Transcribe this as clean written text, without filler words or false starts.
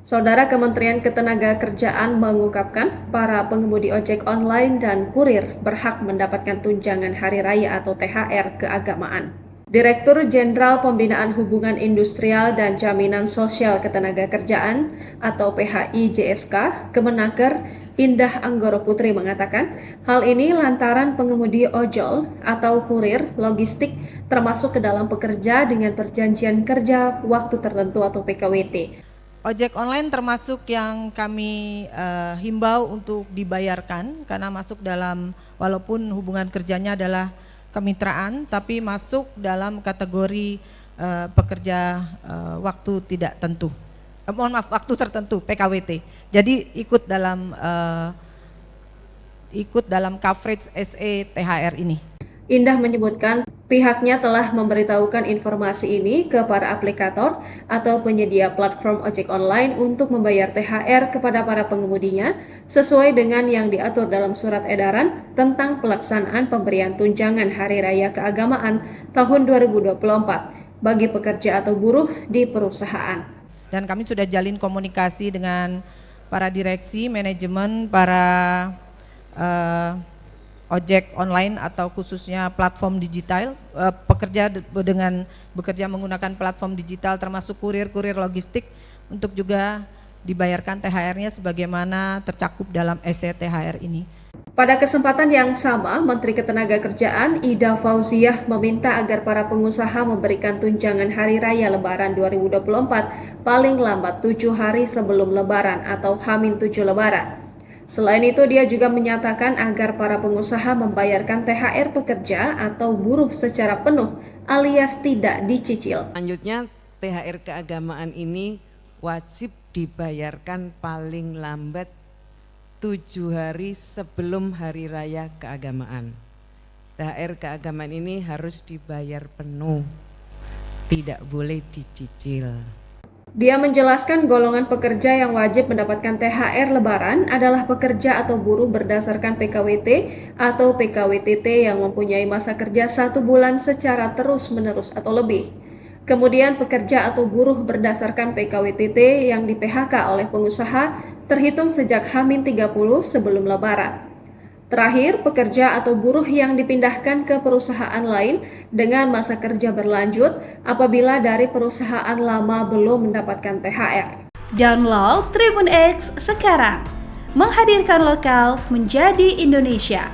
Saudara Kementerian Ketenagakerjaan mengungkapkan para pengemudi ojek online dan kurir berhak mendapatkan tunjangan hari raya atau THR keagamaan. Direktur Jenderal Pembinaan Hubungan Industrial dan Jaminan Sosial Ketenagakerjaan atau PHI JSK Kemenaker Indah Anggoro Putri mengatakan, hal ini lantaran pengemudi ojol atau kurir logistik termasuk ke dalam pekerja dengan perjanjian kerja waktu tertentu atau PKWT. Ojek online termasuk yang kami himbau untuk dibayarkan karena masuk dalam, walaupun hubungan kerjanya adalah kemitraan, tapi masuk dalam kategori pekerja waktu tidak tentu. Waktu tertentu PKWT. Jadi ikut dalam coverage SE THR ini. Indah menyebutkan pihaknya telah memberitahukan informasi ini ke para aplikator atau penyedia platform ojek online untuk membayar THR kepada para pengemudinya sesuai dengan yang diatur dalam surat edaran tentang pelaksanaan pemberian tunjangan Hari Raya Keagamaan tahun 2024 bagi pekerja atau buruh di perusahaan. Dan kami sudah jalin komunikasi dengan para direksi, manajemen, para ojek online atau khususnya platform digital, bekerja menggunakan platform digital termasuk kurir-kurir logistik untuk juga dibayarkan THR-nya sebagaimana tercakup dalam SE THR ini. Pada kesempatan yang sama, Menteri Ketenagakerjaan Ida Fauziah meminta agar para pengusaha memberikan tunjangan Hari Raya Lebaran 2024 paling lambat 7 hari sebelum Lebaran atau H-7 Lebaran. Selain itu, dia juga menyatakan agar para pengusaha membayarkan THR pekerja atau buruh secara penuh alias tidak dicicil. Selanjutnya, THR keagamaan ini wajib dibayarkan paling lambat 7 hari sebelum Hari Raya Keagamaan. THR keagamaan ini harus dibayar penuh, tidak boleh dicicil. Dia menjelaskan golongan pekerja yang wajib mendapatkan THR Lebaran adalah pekerja atau buruh berdasarkan PKWT atau PKWTT yang mempunyai masa kerja 1 bulan secara terus-menerus atau lebih. Kemudian pekerja atau buruh berdasarkan PKWTT yang di-PHK oleh pengusaha terhitung sejak H-30 sebelum Lebaran. Terakhir, pekerja atau buruh yang dipindahkan ke perusahaan lain dengan masa kerja berlanjut apabila dari perusahaan lama belum mendapatkan THR. Download Tribun X sekarang, menghadirkan lokal menjadi Indonesia.